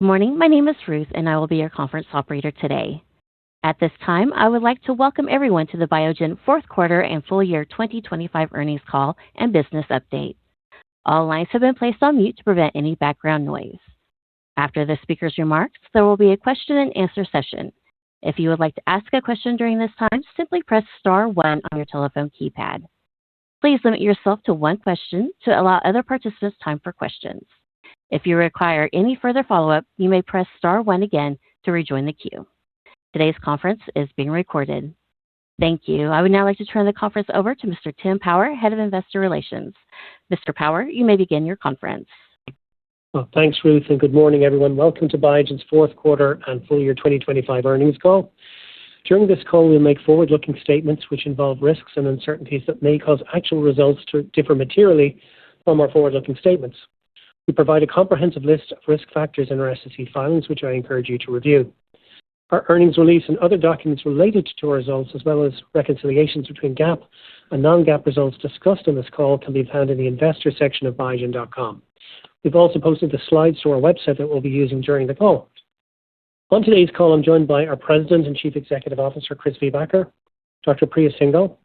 Good morning. My name is Ruth, and I will be your conference operator today. At this time, I would like to welcome everyone to the Biogen fourth quarter and full year 2025 earnings call and business update. All lines have been placed on mute to prevent any background noise. After the speaker's remarks, there will be a question and answer session. If you would like to ask a question during this time, simply press star one on your telephone keypad. Please limit yourself to one question to allow other participants time for questions. If you require any further follow-up, you may press star one again to rejoin the queue. Today's conference is being recorded. Thank you. I would now like to turn the conference over to Mr. Tim Power, Head of Investor Relations. Mr. Power, you may begin your conference. Well, thanks, Ruth, and good morning, everyone. Welcome to Biogen's fourth quarter and full year 2025 earnings call. During this call, we'll make forward-looking statements which involve risks and uncertainties that may cause actual results to differ materially from our forward-looking statements. We provide a comprehensive list of risk factors in our SEC filings, which I encourage you to review. Our earnings release and other documents related to our results, as well as reconciliations between GAAP and non-GAAP results discussed on this call, can be found in the investor section of Biogen.com. We've also posted the slides to our website that we'll be using during the call. On today's call, I'm joined by our President and Chief Executive Officer, Chris Viehbacher, Dr. Priya Singhal,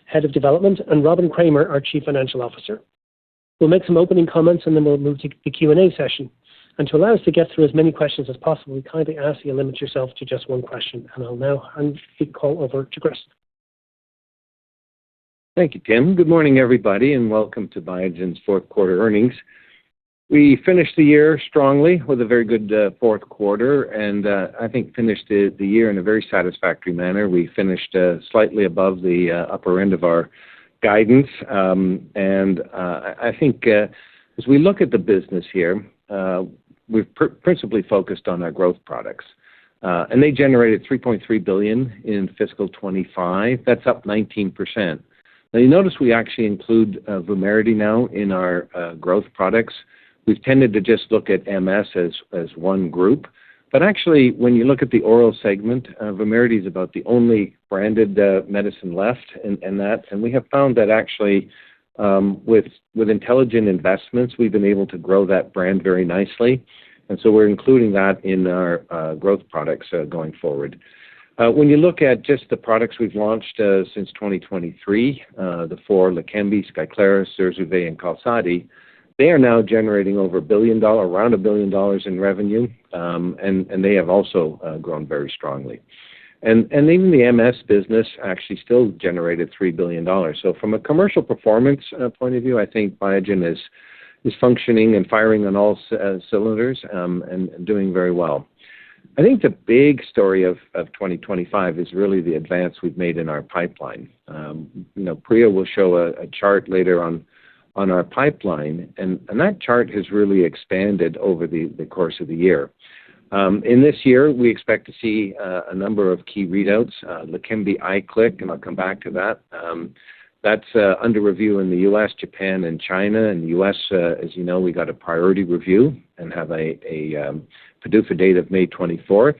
Head of Development, and Robin Kramer, our Chief Financial Officer. We'll make some opening comments and then we'll move to the Q&A session. And to allow us to get through as many questions as possible, we kindly ask you to limit yourself to just one question. And I'll now hand the call over to Chris. Thank you, Tim. Good morning, everybody, and welcome to Biogen's fourth quarter earnings. We finished the year strongly with a very good fourth quarter, and I think finished the year in a very satisfactory manner. We finished slightly above the upper end of our guidance, and I think as we look at the business here, we've principally focused on our growth products, and they generated $3.3 billion in fiscal 25. That's up 19%. Now, you notice we actually include Vumerity now in our growth products. We've tended to just look at MS as one group. But actually, when you look at the oral segment, Vumerity is about the only branded medicine left in that. And we have found that actually with intelligent investments, we've been able to grow that brand very nicely. And so we're including that in our growth products going forward. When you look at just the products we've launched since 2023, the four, Leqembi, Skyclarys, Zurzuvae, and Qalsody, they are now generating over around $1 billion in revenue, and they have also grown very strongly. And even the MS business actually still generated $3 billion. So from a commercial performance point of view, I think Biogen is functioning and firing on all cylinders and doing very well. I think the big story of 2025 is really the advance we've made in our pipeline. Priya will show a chart later on our pipeline, and that chart has really expanded over the course of the year. In this year, we expect to see a number of key readouts, Leqembi IQLIK, and I'll come back to that. That's under review in the U.S., Japan, and China. In the U.S., as you know, we got a priority review and have a PDUFA date of May 24th.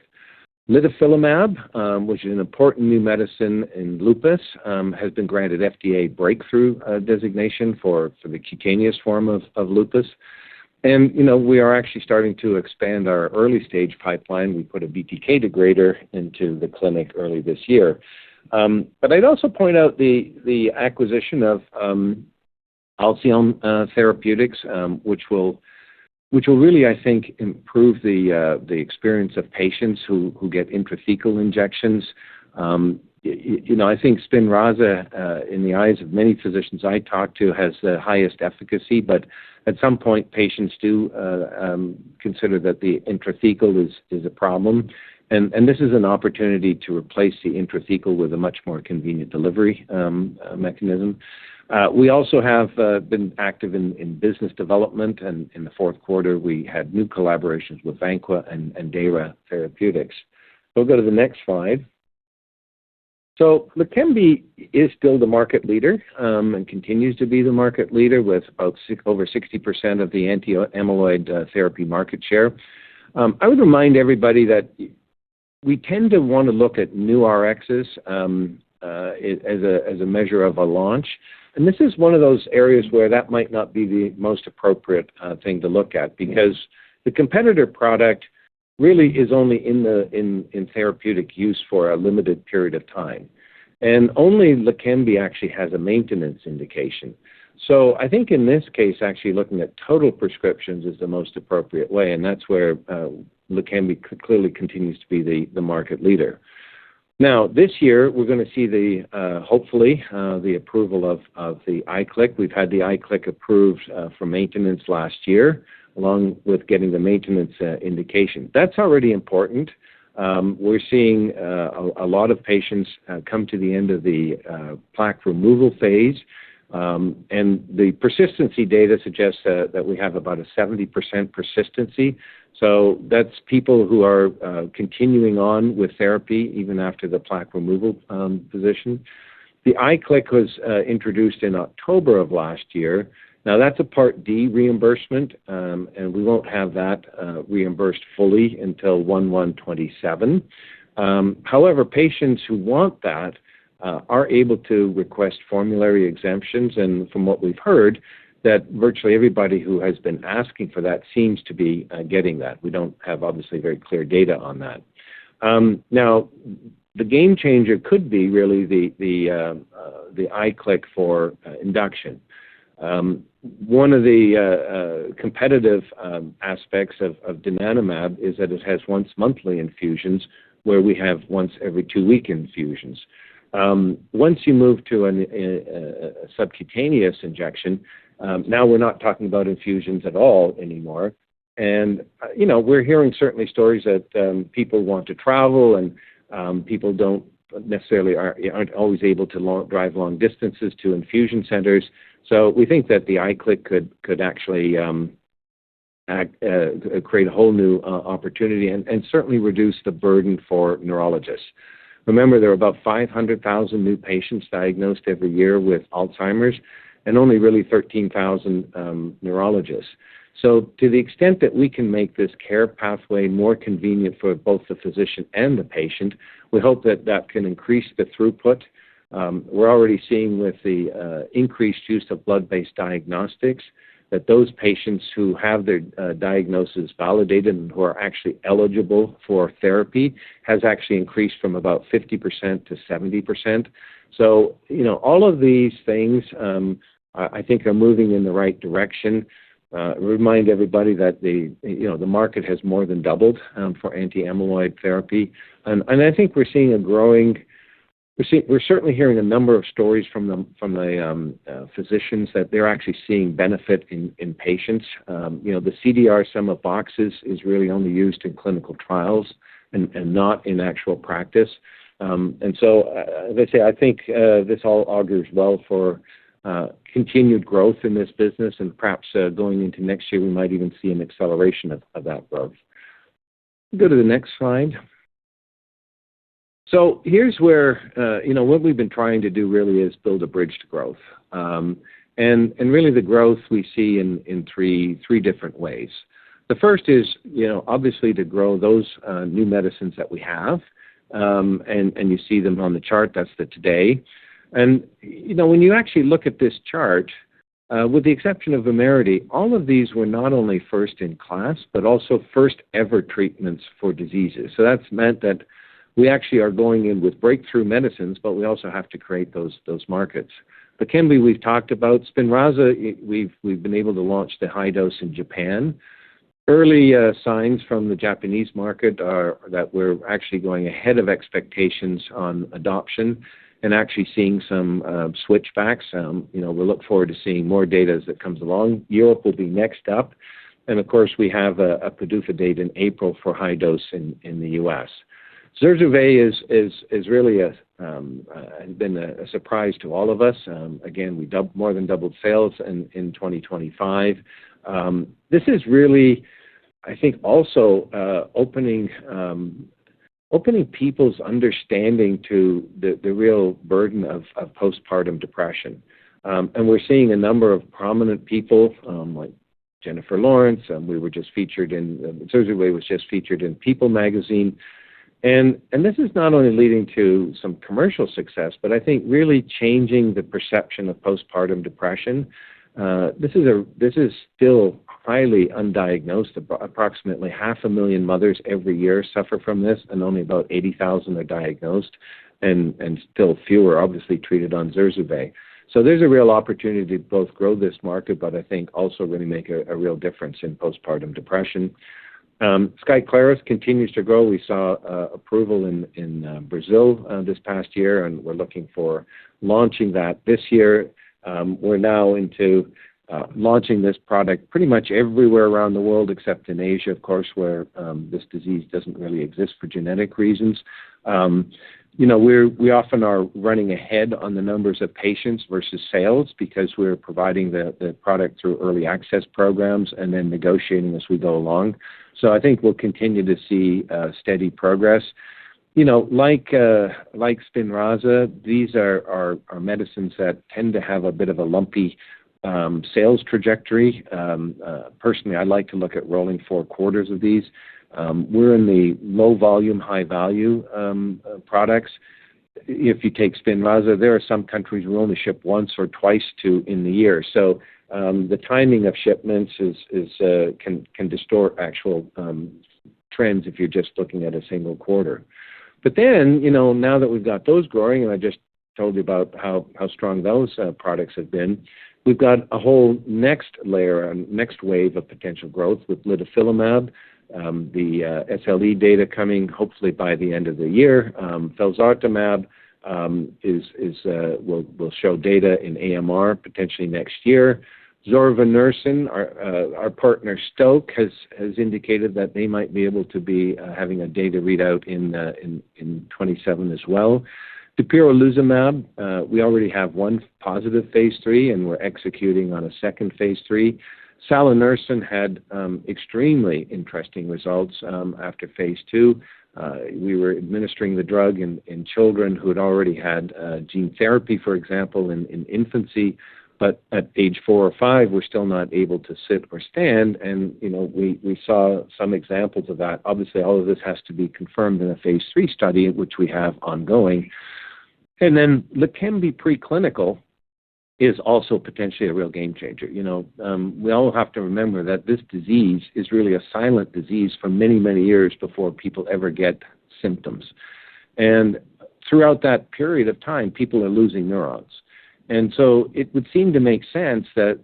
Litifilimab, which is an important new medicine in lupus, has been granted FDA breakthrough designation for the cutaneous form of lupus. And, we are actually starting to expand our early stage pipeline. We put a BTK degrader into the clinic early this year. But I'd also point out the acquisition of Alcyone Therapeutics, which will really, I think, improve the experience of patients who get intrathecal injections. I think Spinraza, in the eyes of many physicians I talk to, has the highest efficacy, but at some point, patients do consider that the intrathecal is a problem. And this is an opportunity to replace the intrathecal with a much more convenient delivery mechanism. We also have been active in business development, and in the fourth quarter, we had new collaborations with Vanqua and Dara Therapeutics. We'll go to the next slide. So Leqembi is still the market leader and continues to be the market leader with about over 60% of the anti-amyloid therapy market share. I would remind everybody that we tend to want to look at new RXs as a measure of a launch. And this is one of those areas where that might not be the most appropriate thing to look at, because the competitor product really is only in therapeutic use for a limited period of time. And only Leqembi actually has a maintenance indication. So I think in this case, actually looking at total prescriptions is the most appropriate way, and that's where Leqembi clearly continues to be the market leader. Now, this year, we're going to see hopefully the approval of the iClick. We've had the iClick approved for maintenance last year, along with getting the maintenance indication. That's already important. We're seeing a lot of patients come to the end of the plaque removal phase. And the persistency data suggests that we have about a 70% persistency. So that's people who are continuing on with therapy even after the plaque removal position. The iClick was introduced in October of last year. Now that's a Part D reimbursement, and we won't have that reimbursed fully until 1/1/27. However, patients who want that are able to request formulary exemptions, and from what we've heard, that virtually everybody who has been asking for that seems to be getting that. We don't have obviously very clear data on that. Now, the game changer could be really the iClick for induction. One of the competitive aspects of donanemab is that it has once monthly infusions, where we have once every 2-week infusions. Once you move to a subcutaneous injection, now we're not talking about infusions at all anymore. And, we're hearing certainly stories that people want to travel, and people don't necessarily aren't always able to drive long distances to infusion centers. So we think that the iClick could actually create a whole new opportunity and certainly reduce the burden for neurologists. Remember, there are about 500,000 new patients diagnosed every year with Alzheimer's, and only really 13,000 neurologists. So to the extent that we can make this care pathway more convenient for both the physician and the patient, we hope that that can increase the throughput. We're already seeing with the increased use of blood-based diagnostics that those patients who have their diagnosis validated and who are actually eligible for therapy has actually increased from about 50% to 70%. So, all of these things I think are moving in the right direction. Remind everybody that the market has more than doubled for anti-amyloid therapy, and I think we're seeing a growing. We're certainly hearing a number of stories from the physicians that they're actually seeing benefit in patients. The CDR sum of boxes is really only used in clinical trials and not in actual practice. And so, as I say, I think this all augurs well for continued growth in this business, and perhaps going into next year, we might even see an acceleration of that growth. Go to the next slide. So here's where, what we've been trying to do really is build a bridge to growth. And really the growth we see in three different ways. The first is, obviously to grow those new medicines that we have, and you see them on the chart, that's the today. And, when you actually look at this chart, with the exception of Vumerity, all of these were not only first in class, but also first ever treatments for diseases. So that's meant that we actually are going in with breakthrough medicines, but we also have to create those markets. Leqembi we've talked about. Spinraza, we've been able to launch the high dose in Japan. Early signs from the Japanese market are that we're actually going ahead of expectations on adoption and actually seeing some switchbacks. We'll look forward to seeing more data as it comes along. Europe will be next up. And of course, we have a PDUFA date in April for high dose in the U.S. Zurzuvae is really has been a surprise to all of us. Again, we more than doubled sales in 2025. This is really, I think, also opening people's understanding to the real burden of postpartum depression. And we're seeing a number of prominent people like Jennifer Lawrence. We were just featured Zurzuvae was just featured in People magazine. And this is not only leading to some commercial success, but I think really changing the perception of postpartum depression. This is still highly undiagnosed. Approximately 500,000 mothers every year suffer from this, and only about 80,000 are diagnosed, and still fewer obviously treated on Zurzuvae. So there's a real opportunity to both grow this market, but I think also really make a real difference in postpartum depression. Skyclarys continues to grow. We saw approval in Brazil this past year, and we're looking for launching that this year. We're now into launching this product pretty much everywhere around the world except in Asia, of course, where this disease doesn't really exist for genetic reasons. We often are running ahead on the numbers of patients versus sales because we're providing the product through early access programs and then negotiating as we go along. So I think we'll continue to see steady progress. Like Spinraza, these are medicines that tend to have a bit of a lumpy sales trajectory. Personally, I like to look at rolling 4 quarters of these. We're in the low volume, high value products. If you take Spinraza, there are some countries we only ship once or twice to in the year. So the timing of shipments can distort actual trends if you're just looking at a single quarter. But then, now that we've got those growing, and I just told you about how strong those products have been, we've got a whole next layer, next wave of potential growth with litifilimab, the SLE data coming hopefully by the end of the year. Felzartamab will show data in AMR potentially next year. Zorvonersen, our partner Stoke has indicated that they might be able to be having a data readout in 27 as well. Dapirolizumab, we already have one positive phase 3, and we're executing on a second phase 3. Salanersen had extremely interesting results after phase 2. We were administering the drug in children who had already had gene therapy, for example, in infancy, but at age 4 or 5, we're still not able to sit or stand, and we saw some examples of that. Obviously, all of this has to be confirmed in a phase 3 study, which we have ongoing. And then Leqembi preclinical is also potentially a real game changer. We all have to remember that this disease is really a silent disease for many, many years before people ever get symptoms. And throughout that period of time, people are losing neurons. And so it would seem to make sense that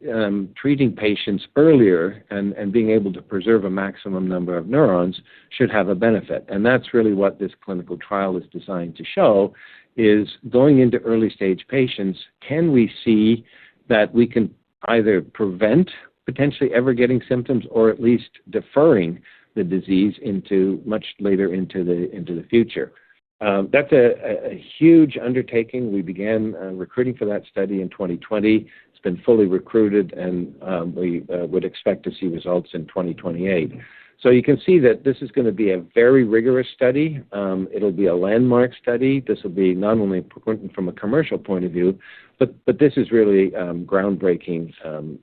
treating patients earlier and being able to preserve a maximum number of neurons should have a benefit. And that's really what this clinical trial is designed to show, is going into early stage patients, can we see that we can either prevent potentially ever getting symptoms or at least deferring the disease into much later into the future. That's a huge undertaking. We began recruiting for that study in 2020. It's been fully recruited, and we would expect to see results in 2028. So you can see that this is going to be a very rigorous study. It'll be a landmark study. This will be not only important from a commercial point of view, but this is really groundbreaking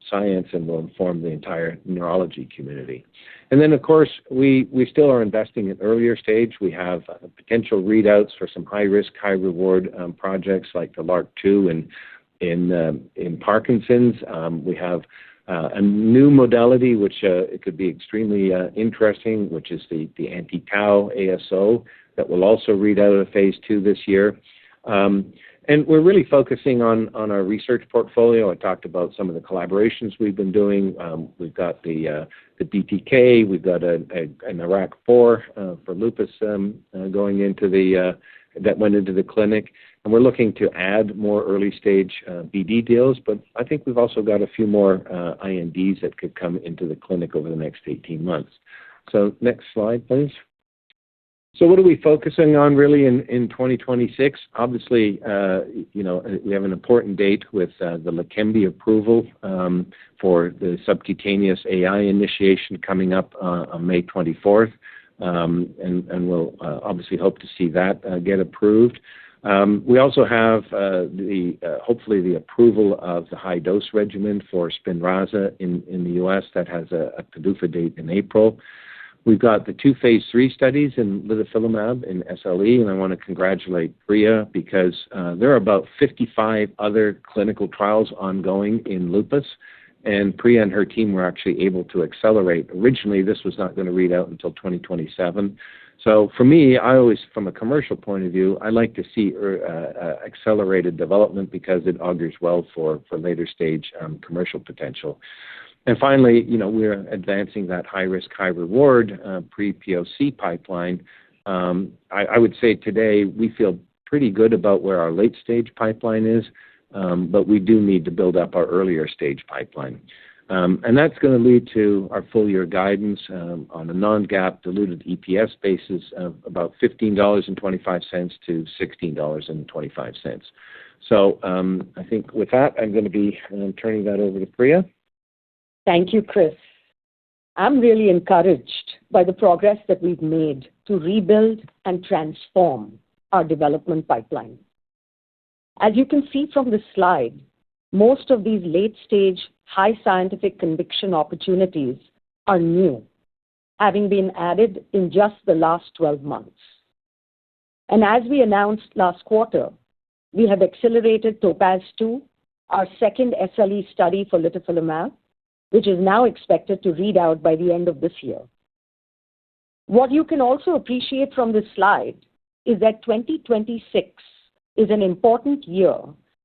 science and will inform the entire neurology community. And then, of course, we still are investing in earlier stage. We have potential readouts for some high-risk, high-reward projects like the LRRK2 in Parkinson's. We have a new modality, which it could be extremely interesting, which is the anti-tau ASO that will also read out a phase 2 this year. And we're really focusing on our research portfolio. I talked about some of the collaborations we've been doing. We've got the BTK, we've got an IRAK4 for lupus going into that went into the clinic. And we're looking to add more early-stage BD deals, but I think we've also got a few more INDs that could come into the clinic over the next 18 months. So next slide, please. So what are we focusing on really in 2026? Obviously, we have an important date with the Leqembi approval for the subcutaneous AI initiation coming up on May 24th, and we'll obviously hope to see that get approved. We also have hopefully the approval of the high-dose regimen for Spinraza in the U.S. that has a PDUFA date in April. We've got the 2 phase 3 studies in litifilimab in SLE, and I want to congratulate Priya because there are about 55 other clinical trials ongoing in lupus, And Priya and her team were actually able to accelerate. Originally, this was not going to read out until 2027. So for me, I always, from a commercial point of view, I like to see accelerated development because it augurs well for later stage commercial potential. And finally, we're advancing that high-risk, high-reward pre-POC pipeline. I would say today we feel pretty good about where our late-stage pipeline is, but we do need to build up our earlier-stage pipeline. And that's going to lead to our full-year guidance on a non-GAAP diluted EPS basis of about $15.25 to $16.25. So I think with that, I'm going to be turning that over to Priya. Thank you, Chris. I'm really encouraged by the progress that we've made to rebuild and transform our development pipeline. As you can see from this slide, most of these late-stage, high scientific conviction opportunities are new, having been added in just the last 12 months. And as we announced last quarter, we have accelerated TOPAZ-2, our second SLE study for litifilimab, which is now expected to read out by the end of this year. What you can also appreciate from this slide is that 2026 is an important year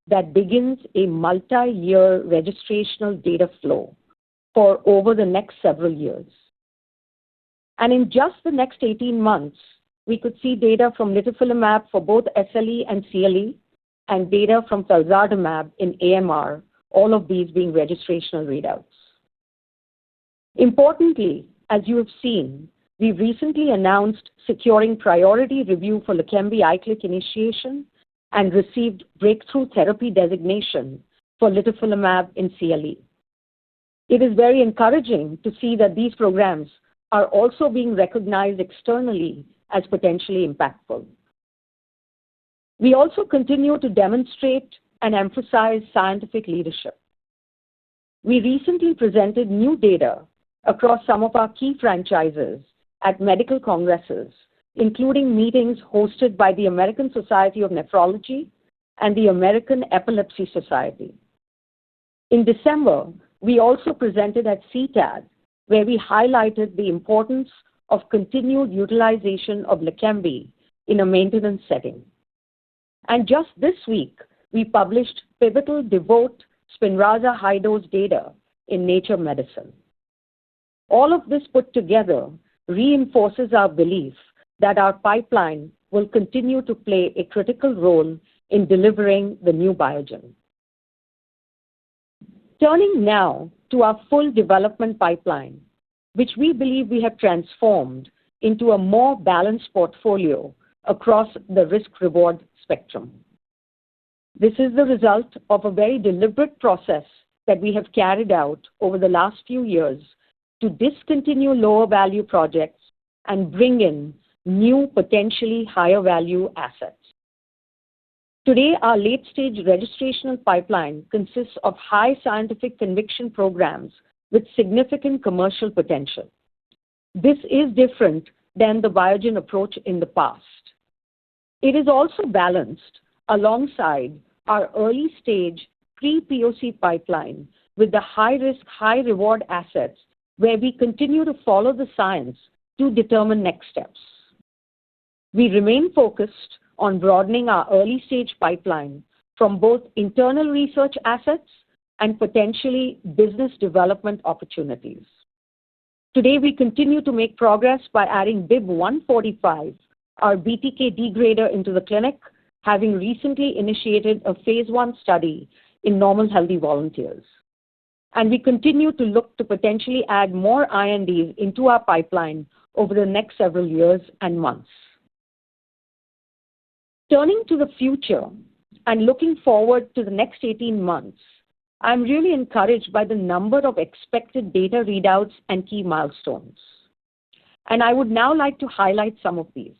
that begins a multi-year registrational data flow for over the next several years. And in just the next 18 months, we could see data from litifilimab for both SLE and CLE, and data from felzartamab in AMR, all of these being registrational readouts. Importantly, as you have seen, we recently announced securing priority review for Leqembi IQLIK initiation and received breakthrough therapy designation for litifilimab in CLE. It is very encouraging to see that these programs are also being recognized externally as potentially impactful. We also continue to demonstrate and emphasize scientific leadership. We recently presented new data across some of our key franchises at medical congresses, including meetings hosted by the American Society of Nephrology and the American Epilepsy Society. In December, we also presented at CTAD, where we highlighted the importance of continued utilization of Leqembi in a maintenance setting. And just this week, we published pivotal DEVOTE Spinraza high-dose data in Nature Medicine. All of this put together reinforces our belief that our pipeline will continue to play a critical role in delivering the new Biogen. Turning now to our full development pipeline, which we believe we have transformed into a more balanced portfolio across the risk-reward spectrum. This is the result of a very deliberate process that we have carried out over the last few years to discontinue lower value projects and bring in new, potentially higher value assets. Today, our late-stage registrational pipeline consists of high scientific conviction programs with significant commercial potential. This is different than the Biogen approach in the past. It is also balanced alongside our early-stage pre-POC pipeline with the high-risk, high-reward assets where we continue to follow the science to determine next steps. We remain focused on broadening our early-stage pipeline from both internal research assets and potentially business development opportunities. Today, we continue to make progress by adding BIIB145, our BTK degrader, into the clinic, having recently initiated a phase 1 study in normal healthy volunteers. And we continue to look to potentially add more INDs into our pipeline over the next several years and months. Turning to the future and looking forward to the next 18 months, I'm really encouraged by the number of expected data readouts and key milestones. And I would now like to highlight some of these.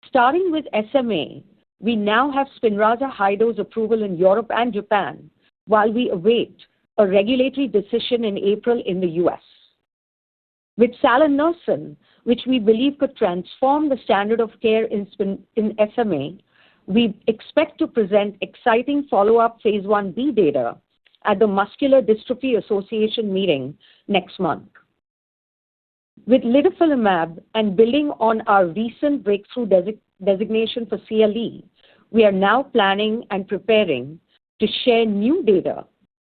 Starting with SMA, we now have Spinraza high-dose approval in Europe and Japan, while we await a regulatory decision in April in the US. With salanersen, which we believe could transform the standard of care in SMA, we expect to present exciting follow-up phase 1b data at the Muscular Dystrophy Association meeting next month. With litifilimab and building on our recent breakthrough designation for CLE, we are now planning and preparing to share new data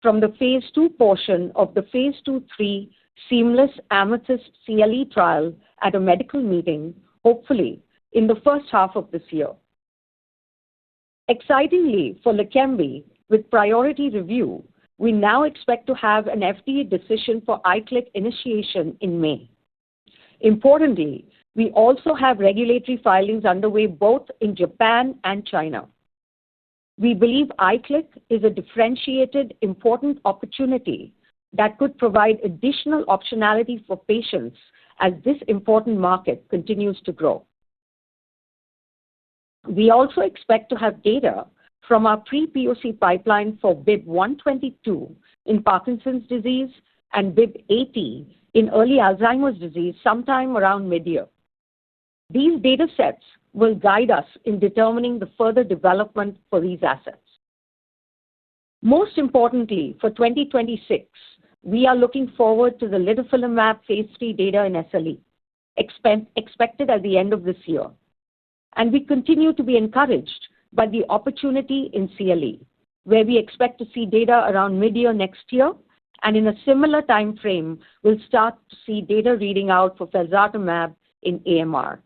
from the phase 2 portion of the phase 2/3 seamless Amethyst CLE trial at a medical meeting, hopefully in the first half of this year. Excitingly, for Leqembi, with priority review, we now expect to have an FDA decision for ICLIC initiation in May. Importantly, we also have regulatory filings underway both in Japan and China. We believe ICLIC is a differentiated, important opportunity that could provide additional optionality for patients as this important market continues to grow. We also expect to have data from our pre-POC pipeline for BIIB 122 in Parkinson's disease and BIIB 80 in early Alzheimer's disease sometime around mid-year. These data sets will guide us in determining the further development for these assets. Most importantly, for 2026, we are looking forward to the litifilimab phase 3 data in SLE, expected at the end of this year. And we continue to be encouraged by the opportunity in CLE, where we expect to see data around mid-year next year, and in a similar time frame, we'll start to see data reading out for felzartamab in AMR.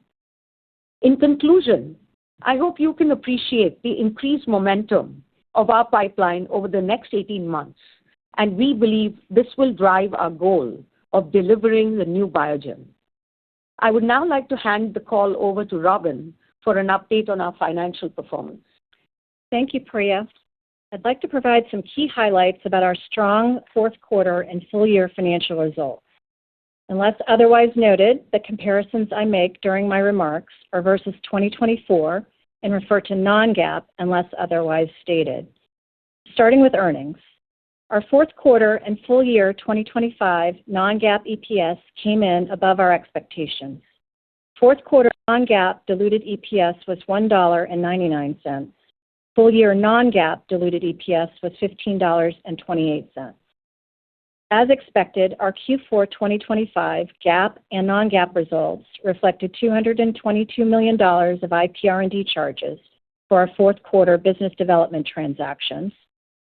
In conclusion, I hope you can appreciate the increased momentum of our pipeline over the next 18 months, and we believe this will drive our goal of delivering the new Biogen. I would now like to hand the call over to Robin for an update on our financial performance. Thank you, Priya. I'd like to provide some key highlights about our strong fourth quarter and full year financial results. Unless otherwise noted, the comparisons I make during my remarks are versus 2024 and refer to non-GAAP unless otherwise stated. Starting with earnings. Our fourth quarter and full year 2025 non-GAAP EPS came in above our expectations. Fourth quarter non-GAAP diluted EPS was $1.99. Full year non-GAAP diluted EPS was $15.28. As expected, our Q4 2025 GAAP and non-GAAP results reflected $222 million of IPR&D charges for our fourth quarter business development transactions,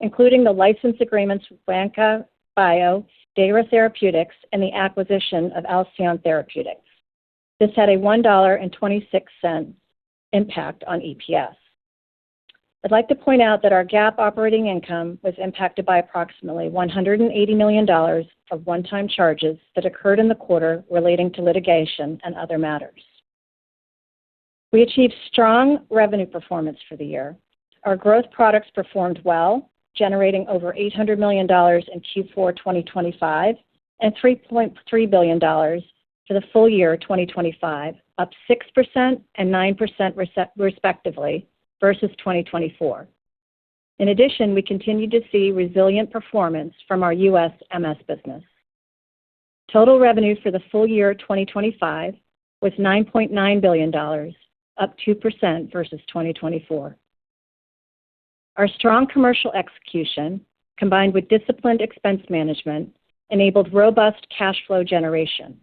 including the license agreements with Vanqa Bio, Dara Therapeutics, and the acquisition of Alcyone Therapeutics. This had a $1.26 impact on EPS. I'd like to point out that our GAAP operating income was impacted by approximately $180 million of one-time charges that occurred in the quarter relating to litigation and other matters. We achieved strong revenue performance for the year. Our growth products performed well, generating over $800 million in Q4 2025 and $3.3 billion for the full year 2025, up 6% and 9% respectively versus 2024. In addition, we continued to see resilient performance from our U.S. MS business. Total revenue for the full year 2025 was $9.9 billion, up 2% versus 2024. Our strong commercial execution, combined with disciplined expense management, enabled robust cash flow generation.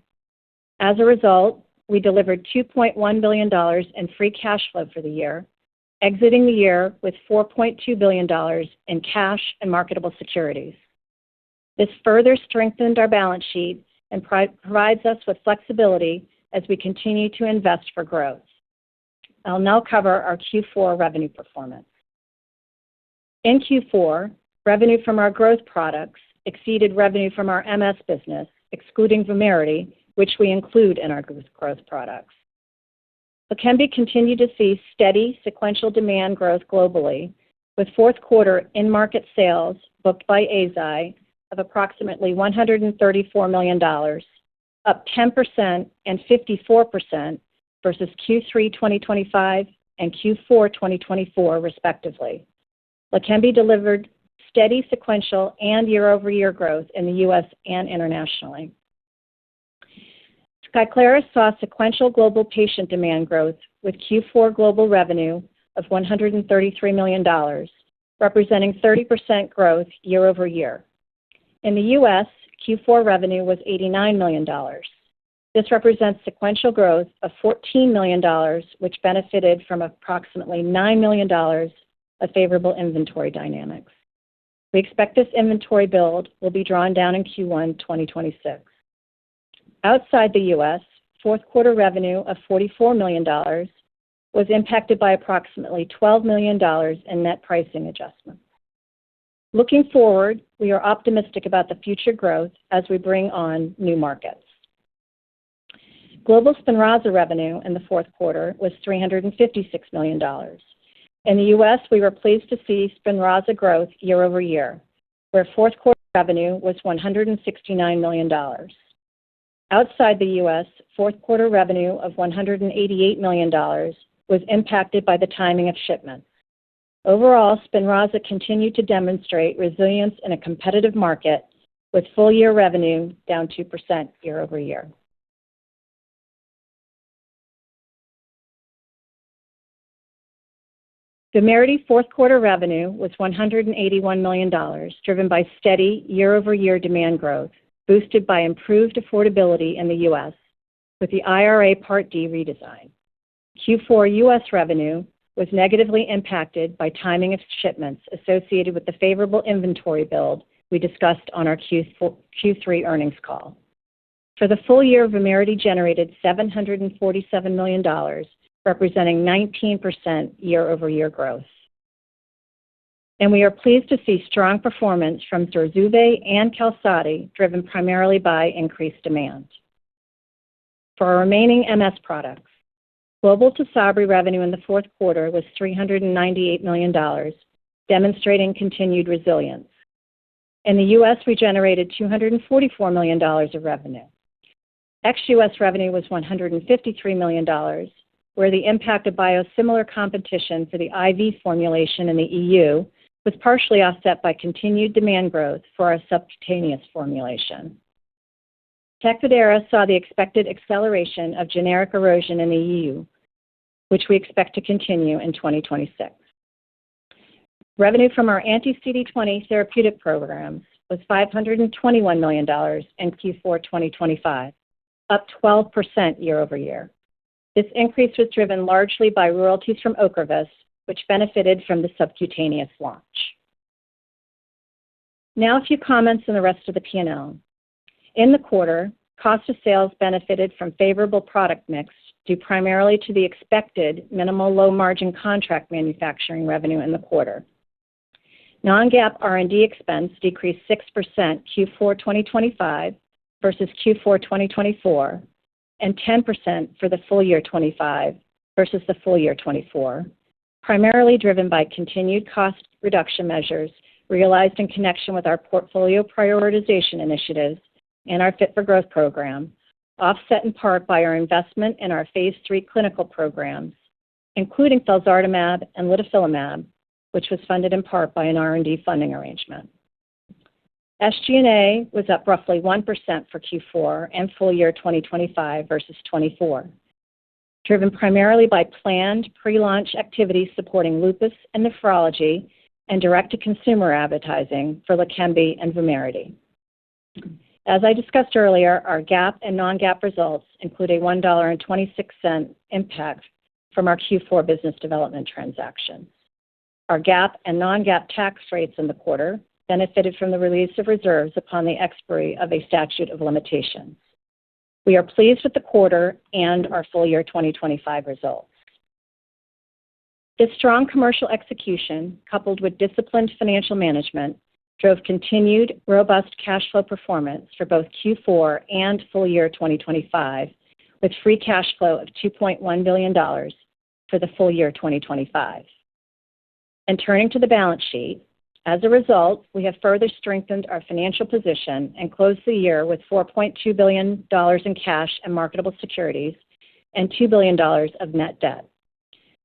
As a result, we delivered $2.1 billion in free cash flow for the year, exiting the year with $4.2 billion in cash and marketable securities. This further strengthened our balance sheet and provides us with flexibility as we continue to invest for growth. I'll now cover our Q4 revenue performance. In Q4, revenue from our growth products exceeded revenue from our MS business, excluding Vumerity, which we include in our growth products. Leqembi continued to see steady sequential demand growth globally, with fourth quarter in-market sales booked by Eisai of approximately $134 million, up 10% and 54% versus Q3 2025 and Q4 2024, respectively. Leqembi delivered steady sequential and year-over-year growth in the U.S. and internationally. Skyclarys saw sequential global patient demand growth with Q4 global revenue of $133 million, representing 30% growth year over year. In the U.S., Q4 revenue was $89 million. This represents sequential growth of $14 million, which benefited from approximately $9 million of favorable inventory dynamics. We expect this inventory build will be drawn down in Q1 2026. Outside the U.S., fourth quarter revenue of $44 million was impacted by approximately $12 million in net pricing adjustments. Looking forward, we are optimistic about the future growth as we bring on new markets. Global Spinraza revenue in the fourth quarter was $356 million. In the U.S., we were pleased to see Spinraza growth year over year, where fourth quarter revenue was $169 million. Outside the U.S., fourth quarter revenue of $188 million was impacted by the timing of shipments. Overall, Spinraza continued to demonstrate resilience in a competitive market, with full-year revenue down 2% year over year. Vumerity fourth quarter revenue was $181 million, driven by steady year-over-year demand growth, boosted by improved affordability in the U.S. with the IRA Part D redesign. Q4 U.S. revenue was negatively impacted by timing of shipments associated with the favorable inventory build we discussed on our Q3 earnings call. For the full year, Vumerity generated $747 million, representing 19% year-over-year growth. And we are pleased to see strong performance from Zurzuvae and Qalsody, driven primarily by increased demand. For our remaining MS products, global Tysabri revenue in the fourth quarter was $398 million, demonstrating continued resilience. In the U.S., we generated $244 million of revenue. Ex-U.S. revenue was $153 million, where the impact of biosimilar competition for the IV formulation in the EU was partially offset by continued demand growth for our subcutaneous formulation. Tecfidera saw the expected acceleration of generic erosion in the EU, which we expect to continue in 2026. Revenue from our anti-CD20 therapeutic programs was $521 million in Q4 2025, up 12% year over year. This increase was driven largely by royalties from Ocrevus, which benefited from the subcutaneous launch. Now a few comments on the rest of the P&L. In the quarter, cost of sales benefited from favorable product mix due primarily to the expected minimal low-margin contract manufacturing revenue in the quarter. Non-GAAP R&D expense decreased 6% Q4 2025 versus Q4 2024, and 10% for the full year 2025 versus the full year 2024, primarily driven by continued cost reduction measures realized in connection with our portfolio prioritization initiatives and our Fit for Growth program, offset in part by our investment in our phase 3 clinical programs, including felzartamab and litifilimab, which was funded in part by an R&D funding arrangement. SG&A was up roughly 1% for Q4 and full year 2025 versus 2024, driven primarily by planned pre-launch activities supporting lupus and nephrology and direct-to-consumer advertising for Leqembi and Vumerity. As I discussed earlier, our GAAP and non-GAAP results include a $1.26 impact from our Q4 business development transactions. Our GAAP and non-GAAP tax rates in the quarter benefited from the release of reserves upon the expiry of a statute of limitations. We are pleased with the quarter and our full year 2025 results. This strong commercial execution, coupled with disciplined financial management, drove continued robust cash flow performance for both Q4 and full year 2025, with free cash flow of $2.1 billion for the full year 2025. And turning to the balance sheet, as a result, we have further strengthened our financial position and closed the year with $4.2 billion in cash and marketable securities and $2 billion of net debt.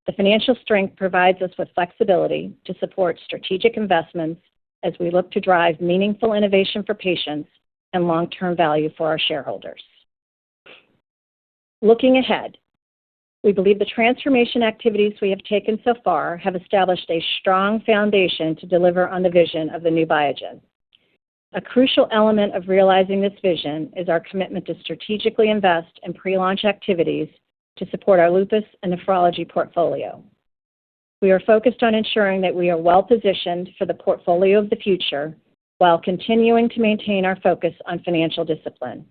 The financial strength provides us with flexibility to support strategic investments as we look to drive meaningful innovation for patients and long-term value for our shareholders. Looking ahead, We believe the transformation activities we have taken so far have established a strong foundation to deliver on the vision of the new Biogen. A crucial element of realizing this vision is our commitment to strategically invest in pre-launch activities to support our lupus and nephrology portfolio. We are focused on ensuring that we are well-positioned for the portfolio of the future while continuing to maintain our focus on financial discipline.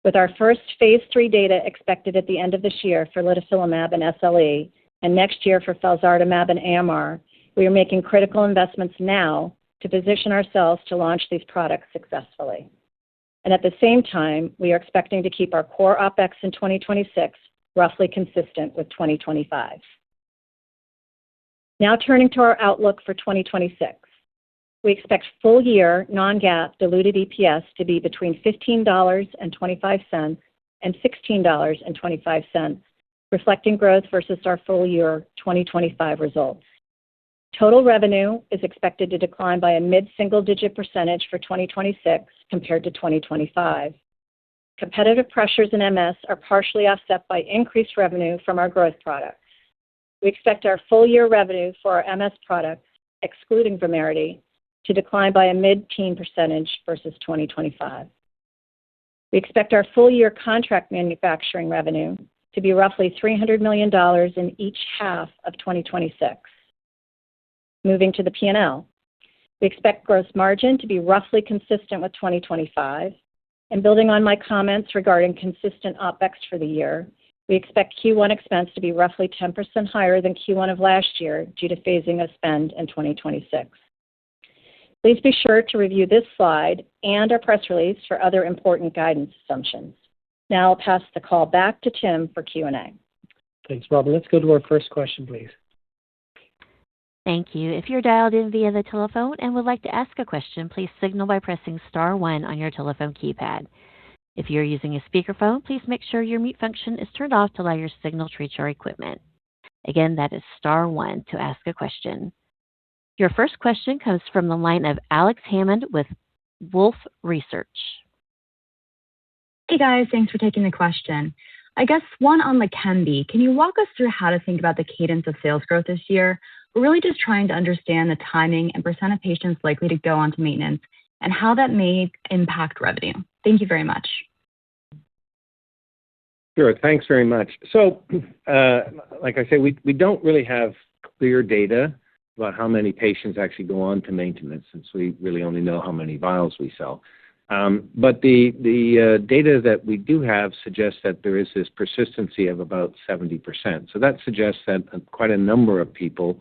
With our first phase 3 data expected at the end of this year for litifilimab and SLE, and next year for felzartamab and AMR, we are making critical investments now to position ourselves to launch these products successfully. And at the same time, we are expecting to keep our core OpEx in 2026 roughly consistent with 2025. Now turning to our outlook for 2026. We expect full-year non-GAAP diluted EPS to be between $15.25 and $16.25, reflecting growth versus our full-year 2025 results. Total revenue is expected to decline by a mid-single-digit percentage for 2026 compared to 2025. Competitive pressures in MS are partially offset by increased revenue from our growth products. We expect our full-year revenue for our MS products, excluding Vumerity, to decline by a mid-teen percentage versus 2025. We expect our full-year contract manufacturing revenue to be roughly $300 million in each half of 2026. Moving to the P&L. We expect gross margin to be roughly consistent with 2025, and building on my comments regarding consistent OpEx for the year, we expect Q1 expense to be roughly 10% higher than Q1 of last year due to phasing of spend in 2026. Please be sure to review this slide and our press release for other important guidance assumptions. Now I'll pass the call back to Tim for Q&A. Thanks, Robin. Let's go to our first question, please. Thank you. If you're dialed in via the telephone and would like to ask a question, please signal by pressing star 1 on your telephone keypad. If you're using a speakerphone, please make sure your mute function is turned off to allow your signal to reach our equipment. Again, that is star 1 to ask a question. Your first question comes from the line of Alex Hammond with Wolfe Research. Hey guys, thanks for taking the question. I guess one on LEQEMBI. Can you walk us through how to think about the cadence of sales growth this year? We're really just trying to understand the timing and % of patients likely to go onto maintenance and how that may impact revenue. Thank you very much. Sure, thanks very much. So, like I said, we don't really have clear data about how many patients actually go on to maintenance, since we really only know how many vials we sell. But the data that we do have suggests that there is this persistency of about 70%. So that suggests that quite a number of people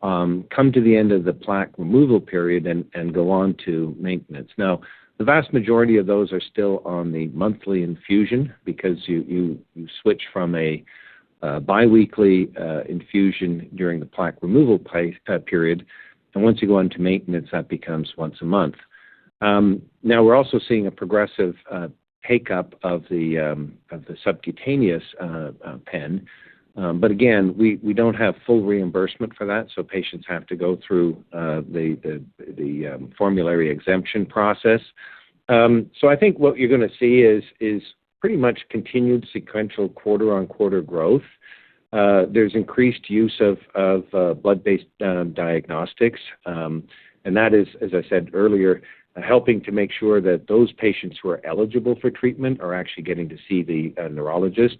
come to the end of the plaque removal period and go on to maintenance. Now, the vast majority of those are still on the monthly infusion because you switch from a biweekly infusion during the plaque removal period, and once you go on to maintenance, that becomes once a month. Now, we're also seeing a progressive take-up of the subcutaneous pen. But again, we don't have full reimbursement for that, so patients have to go through the formulary exemption process. So I think what you're going to see is pretty much continued sequential quarter-on-quarter growth. There's increased use of blood-based diagnostics, and that is, as I said earlier, helping to make sure that those patients who are eligible for treatment are actually getting to see the neurologist.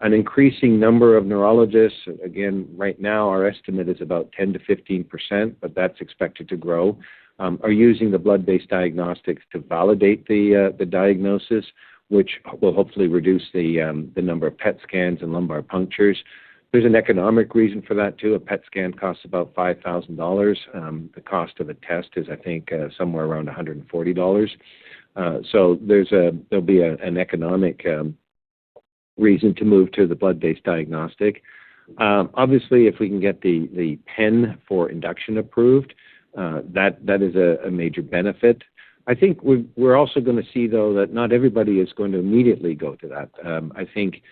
An increasing number of neurologists, again, right now our estimate is about 10 to 15%, but that's expected to grow, are using the blood-based diagnostics to validate the diagnosis, which will hopefully reduce the number of PET scans and lumbar punctures. There's an economic reason for that, too. A PET scan costs about $5,000. The cost of a test is, I think, somewhere around $140. So there'll be an economic reason to move to the blood-based diagnostic. Obviously, if we can get the pen for induction approved, that is a major benefit. I think we're also going to see, though, that not everybody is going to immediately go to that. I think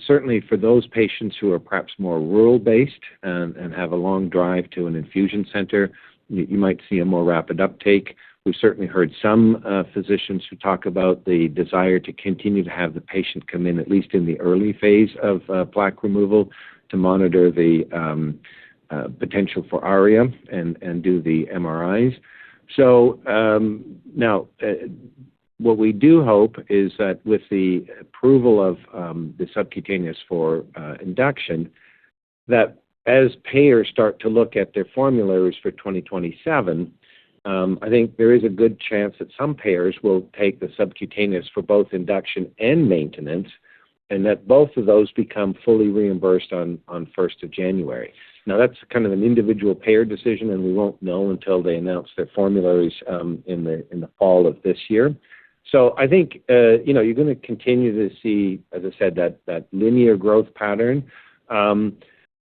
certainly for those patients who are perhaps more rural-based and have a long drive to an infusion center, you might see a more rapid uptake. We've certainly heard some physicians who talk about the desire to continue to have the patient come in, at least in the early phase of plaque removal, to monitor the potential for ARIA and do the MRIs. So now, what we do hope is that with the approval of the subcutaneous for induction, that as payers start to look at their formularies for 2027, I think there is a good chance that some payers will take the subcutaneous for both induction and maintenance, and that both of those become fully reimbursed on 1st of January. Now, that's kind of an individual payer decision, and we won't know until they announce their formularies in the fall of this year. So I think, you're going to continue to see, as I said, that linear growth pattern.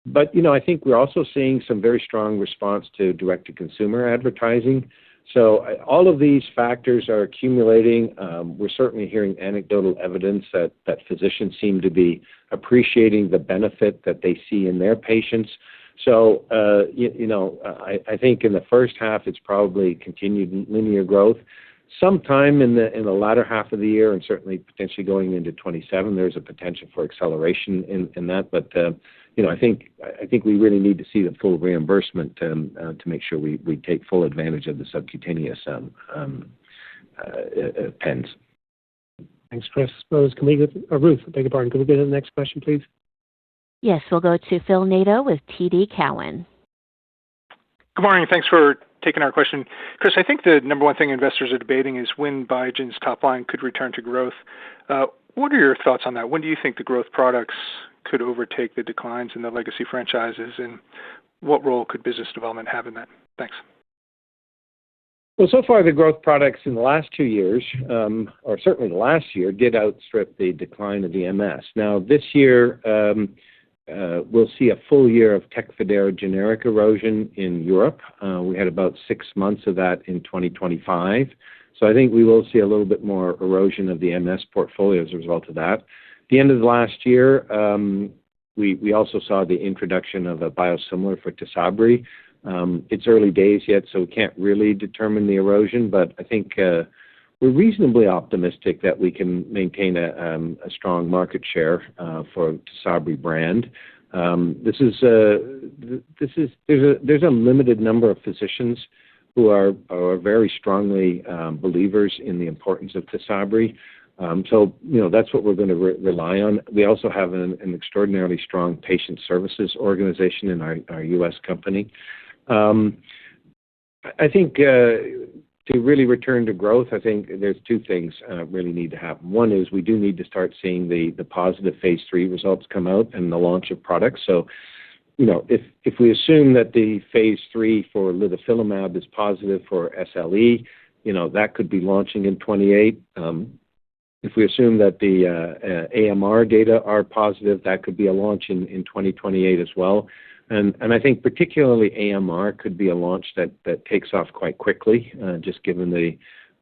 But, I think we're also seeing some very strong response to direct-to-consumer advertising. So all of these factors are accumulating. We're certainly hearing anecdotal evidence that physicians seem to be appreciating the benefit that they see in their patients. So, I think in the first half, it's probably continued linear growth. Sometime in the latter half of the year, and certainly potentially going into 27, there's a potential for acceleration in that. But I think we really need to see the full reimbursement to make sure we take full advantage of the subcutaneous pens. Thanks, Chris. Ruth, can we get to the next question, please? Yes, we'll go to Phil Nadeau with TD Cowen. Good morning. Thanks for taking our question. Chris, I think the number one thing investors are debating is when Biogen's top line could return to growth. What are your thoughts on that? When do you think the growth products could overtake the declines in the legacy franchises, and what role could business development have in that? Thanks. Well, so far the growth products in the last 2 years, or certainly the last year, did outstrip the decline of the MS. Now, this year, we'll see a full year of Tecfidera generic erosion in Europe. We had about 6 months of that in 2025. So I think we will see a little bit more erosion of the MS portfolio as a result of that. At the end of the last year, we also saw the introduction of a biosimilar for Tysabri. It's early days yet, so we can't really determine the erosion, but I think we're reasonably optimistic that we can maintain a strong market share for Tysabri brand. There's a limited number of physicians who are very strongly believers in the importance of Tysabri. So that's what we're going to rely on. We also have an extraordinarily strong patient services organization in our U.S. company. I think to really return to growth, I think there's two things really need to happen. One is we do need to start seeing the positive phase 3 results come out and the launch of products. So, if we assume that the phase 3 for litifilimab is positive for SLE, that could be launching in 28. If we assume that the AMR data are positive, that could be a launch in 2028 as well. And I think particularly AMR could be a launch that takes off quite quickly, just given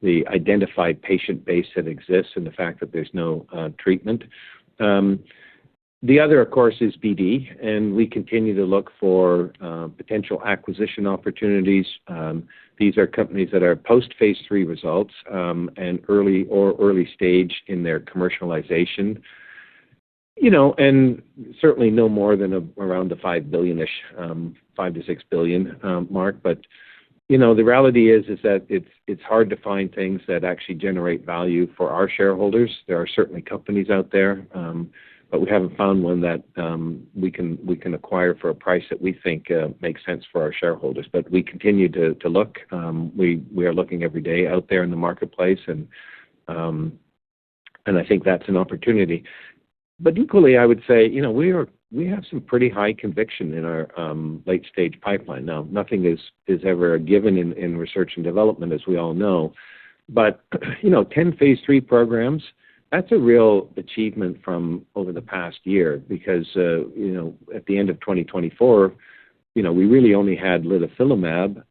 the identified patient base that exists and the fact that there's no treatment. The other, of course, is BD, and we continue to look for potential acquisition opportunities. These are companies that are post-phase 3 results and early stage in their commercialization. And certainly no more than around the $5 billion-ish, $5 to $6 billion mark. But the reality is that it's hard to find things that actually generate value for our shareholders. There are certainly companies out there, but we haven't found one that we can acquire for a price that we think makes sense for our shareholders. But we continue to look. We are looking every day out there in the marketplace, and I think that's an opportunity. But equally, I would say, we have some pretty high conviction in our late-stage pipeline. Now, nothing is ever a given in research and development, as we all know. But, 10 phase 3 programs, that's a real achievement from over the past year because, at the end of 2024, we really only had litifilimab.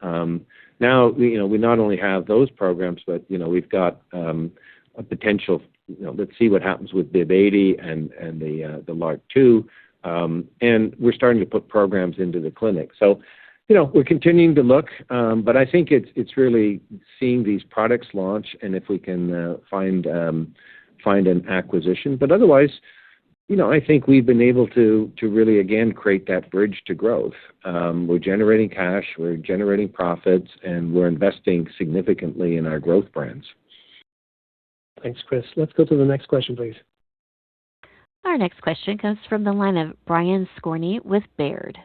Now, we not only have those programs, but, we've got a potential. Let's see what happens with BIIB 80 and the LRRK2, and we're starting to put programs into the clinic. So, We're continuing to look, but I think it's really seeing these products launch, and if we can find an acquisition. But otherwise, I think we've been able to really, again, create that bridge to growth. We're generating cash, we're generating profits, and we're investing significantly in our growth brands. Thanks, Chris. Let's go to the next question, please. Our next question comes from the line of Brian Skorney with Baird.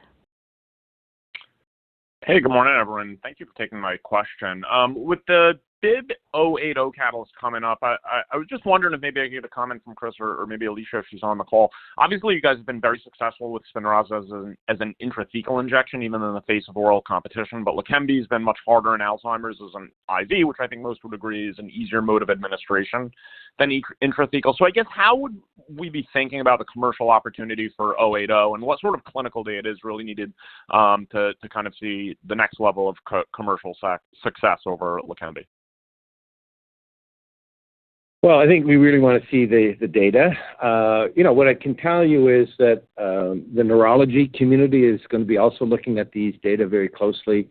Hey, good morning, everyone. Thank you for taking my question. With the BIIB 080 catalyst coming up, I was just wondering if maybe I could get a comment from Chris or maybe Alicia if she's on the call. Obviously, you guys have been very successful with Spinraza as an intrathecal injection, even in the face of oral competition, but Leqembi has been much harder in Alzheimer's as an IV, which I think most would agree is an easier mode of administration than intrathecal. So I guess how would we be thinking about the commercial opportunity for 080, and what sort of clinical data is really needed to kind of see the next level of commercial success over Leqembi? Well, I think we really want to see the data. What I can tell you is that the neurology community is going to be also looking at these data very closely.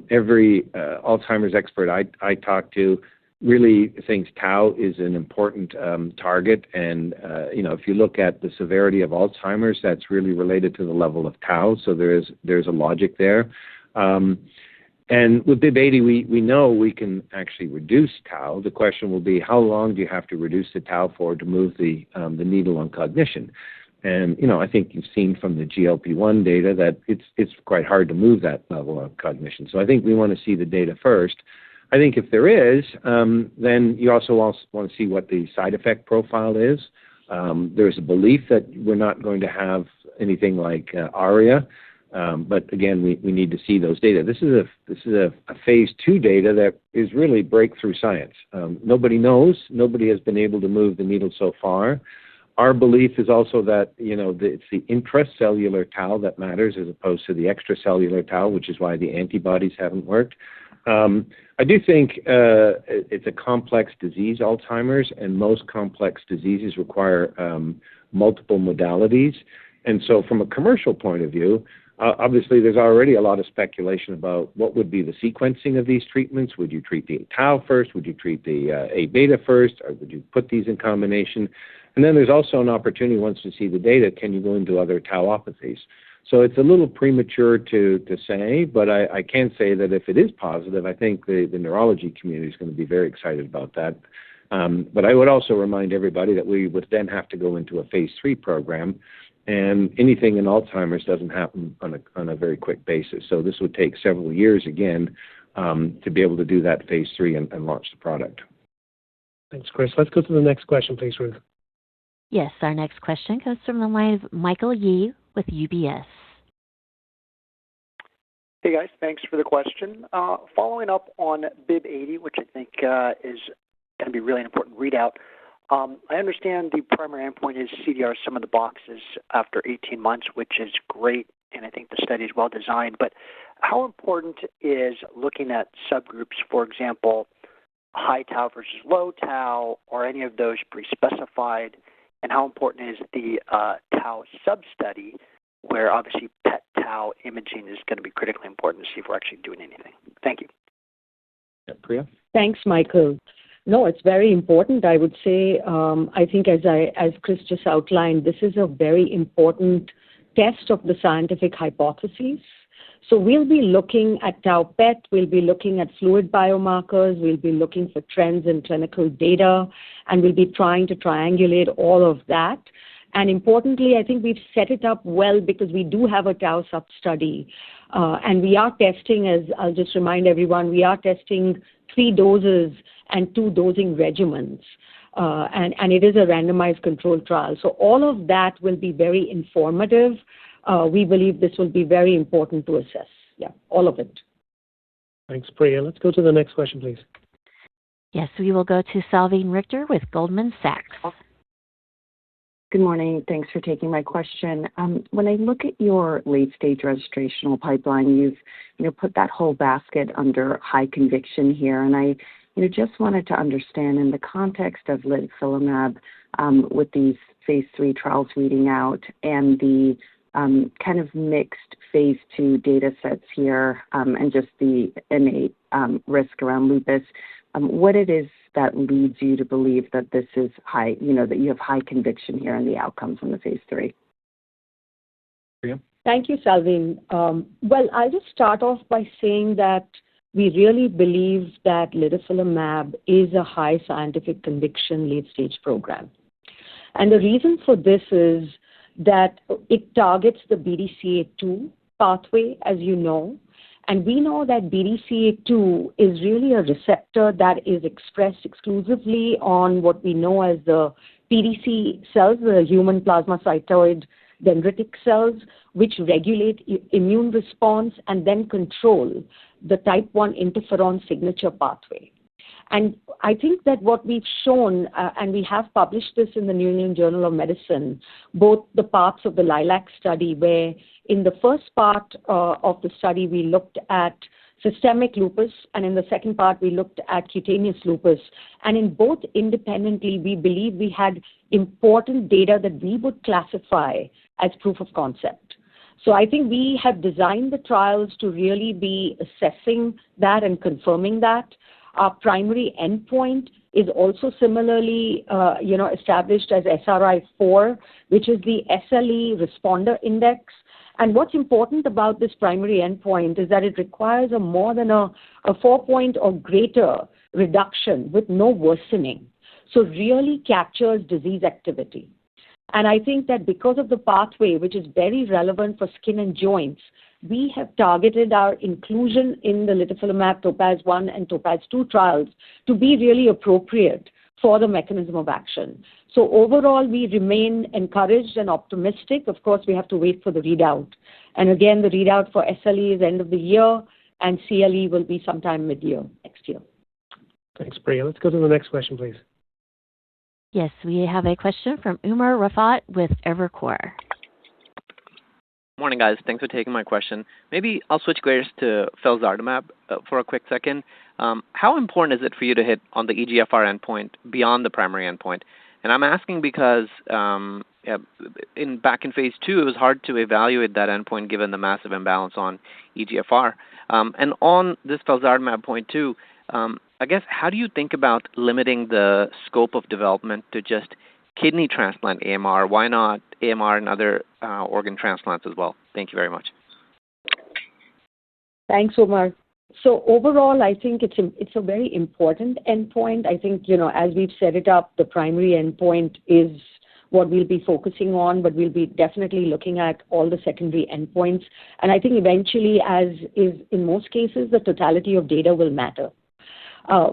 Every Alzheimer's expert I talk to really thinks tau is an important target. And, if you look at the severity of Alzheimer's, that's really related to the level of tau. So there's a logic there. And with BIIB 080, we know we can actually reduce tau. The question will be, how long do you have to reduce the tau for to move the needle on cognition? And, I think you've seen from the GLP-1 data that it's quite hard to move that level of cognition. So I think we want to see the data first. I think if there is, then you also want to see what the side effect profile is. There's a belief that we're not going to have anything like ARIA. But again, we need to see those data. This is a phase 2 data that is really breakthrough science. Nobody knows. Nobody has been able to move the needle so far. Our belief is also that it's the intracellular tau that matters as opposed to the extracellular tau, which is why the antibodies haven't worked. I do think it's a complex disease, Alzheimer's, and most complex diseases require multiple modalities. And so from a commercial point of view, obviously, there's already a lot of speculation about what would be the sequencing of these treatments. Would you treat the tau first? Would you treat the A-beta first? Or would you put these in combination? And then there's also an opportunity, once you see the data, can you go into other tauopathies? So it's a little premature to say, but I can say that if it is positive, I think the neurology community is going to be very excited about that. But I would also remind everybody that we would then have to go into a phase 3 program. And anything in Alzheimer's doesn't happen on a very quick basis. So this would take several years again to be able to do that phase 3 and launch the product. Thanks, Chris. Let's go to the next question, please, Ruth. Yes, our next question comes from the line of Michael Yee with UBS. Hey, guys. Thanks for the question. Following up on BIIB 080, which I think is going to be really an important readout. I understand the primary endpoint is CDR sum of the boxes after 18 months, which is great, and I think the study is well designed. But how important is looking at subgroups, for example, high tau versus low tau, or any of those pre-specified? And how important is the tau sub-study, where obviously PET tau imaging is going to be critically important to see if we're actually doing anything? Thank you. Yeah, Priya? Thanks, Michael. No, it's very important. I would say, I think as Chris just outlined, this is a very important test of the scientific hypotheses. So we'll be looking at tau PET, we'll be looking at fluid biomarkers, we'll be looking for trends in clinical data, and we'll be trying to triangulate all of that. And importantly, I think we've set it up well because we do have a tau sub-study. And we are testing, as I'll just remind everyone, we are testing 3 doses and 2 dosing regimens. And it is a randomized controlled trial. So all of that will be very informative. We believe this will be very important to assess. Yeah, all of it. Thanks, Priya. Let's go to the next question, please. Yes, we will go to Salveen Richter with Goldman Sachs. Good morning. Thanks for taking my question. When I look at your late-stage registrational pipeline, you've put that whole basket under high conviction here, and I just wanted to understand in the context of litifilimab with these phase 3 trials reading out and the kind of mixed phase 2 data sets here and just the innate risk around lupus, what it is that leads you to believe that this is high, that you have high conviction here in the outcomes in the phase 3? Thank you, Salveen. Well, I'll just start off by saying that we really believe that litifilimab is a high scientific conviction late-stage program. And the reason for this is that it targets the BDCA2 pathway, as you know, and we know that BDCA2 is really a receptor that is expressed exclusively on what we know as the PDC cells, the human plasmacytoid dendritic cells, which regulate immune response and then control the type 1 interferon signature pathway. And I think that what we've shown, and we have published this in the New England Journal of Medicine, both the parts of the LILAC study, where in the first part of the study we looked at systemic lupus, and in the second part we looked at cutaneous lupus. And in both independently, we believe we had important data that we would classify as proof of concept. So I think we have designed the trials to really be assessing that and confirming that. Our primary endpoint is also similarly, established as SRI-4, which is the SLE responder index. And what's important about this primary endpoint is that it requires a more than a 4-point or greater reduction with no worsening. So really captures disease activity. And I think that because of the pathway, which is very relevant for skin and joints, we have targeted our inclusion in the litifilimab TOPAZ-1 and TOPAZ-2 trials to be really appropriate for the mechanism of action. So overall, we remain encouraged and optimistic. Of course, we have to wait for the readout. And again, the readout for SLE is end of the year, and CLE will be sometime mid-year next year. Thanks, Priya. Let's go to the next question, please. Yes, we have a question from Umar Rafat with Evercore. Morning, guys. Thanks for taking my question. Maybe I'll switch gears to felzartamab for a quick second. How important is it for you to hit on the eGFR endpoint beyond the primary endpoint? And I'm asking because back in phase 2, it was hard to evaluate that endpoint given the massive imbalance on eGFR. And on this felzartamab point too, I guess, how do you think about limiting the scope of development to just kidney transplant AMR? Why not AMR and other organ transplants as well? Thank you very much. Thanks, Omar. So overall, I think it's a very important endpoint. I think, as we've set it up, the primary endpoint is what we'll be focusing on, but we'll be definitely looking at all the secondary endpoints. And I think eventually, as is in most cases, the totality of data will matter.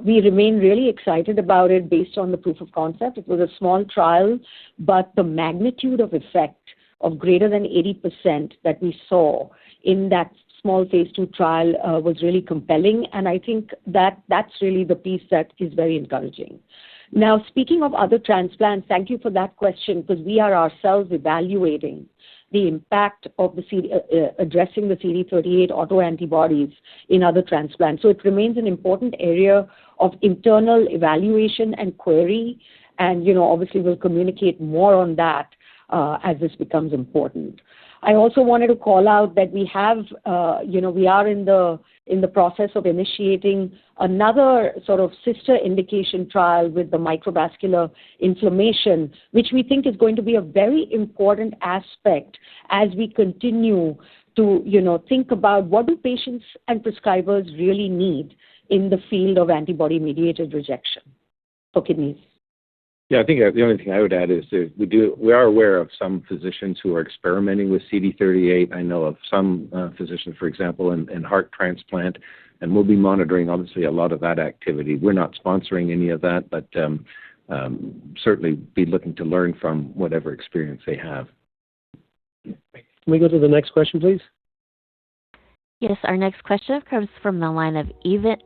We remain really excited about it based on the proof of concept. It was a small trial, but the magnitude of effect of greater than 80% that we saw in that small phase 2 trial was really compelling. And I think that that's really the piece that is very encouraging. Now, speaking of other transplants, thank you for that question, because we are ourselves evaluating the impact of addressing the CD38 autoantibodies in other transplants. So it remains an important area of internal evaluation and query. And, obviously we'll communicate more on that as this becomes important. I also wanted to call out that we have, we are in the process of initiating another sort of sister indication trial with the microvascular inflammation, which we think is going to be a very important aspect as we continue to, think about what do patients and prescribers really need in the field of antibody-mediated rejection for kidneys. Yeah, I think the only thing I would add is that we are aware of some physicians who are experimenting with CD38. I know of some physicians, for example, in heart transplant, and we'll be monitoring, obviously, a lot of that activity. We're not sponsoring any of that, but certainly be looking to learn from whatever experience they have. Can we go to the next question, please? Yes, our next question comes from the line of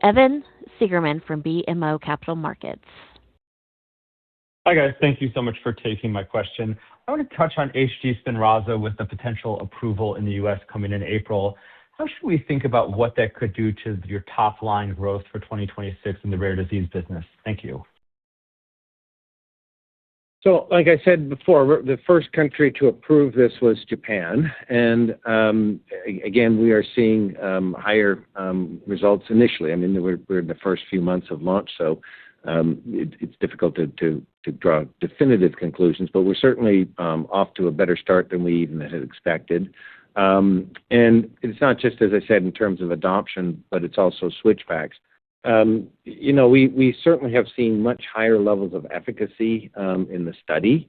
Evan Seigerman from BMO Capital Markets. Hi, guys. Thank you so much for taking my question. I want to touch on HD Spinraza with the potential approval in the U.S. coming in April. How should we think about what that could do to your top-line growth for 2026 in the rare disease business? Thank you. So, like I said before, the first country to approve this was Japan, and again, we are seeing higher results initially. I mean, we're in the first few months of launch, so it's difficult to draw definitive conclusions, but we're certainly off to a better start than we even had expected. And it's not just, as I said, in terms of adoption, but it's also switchbacks. We certainly have seen much higher levels of efficacy in the study,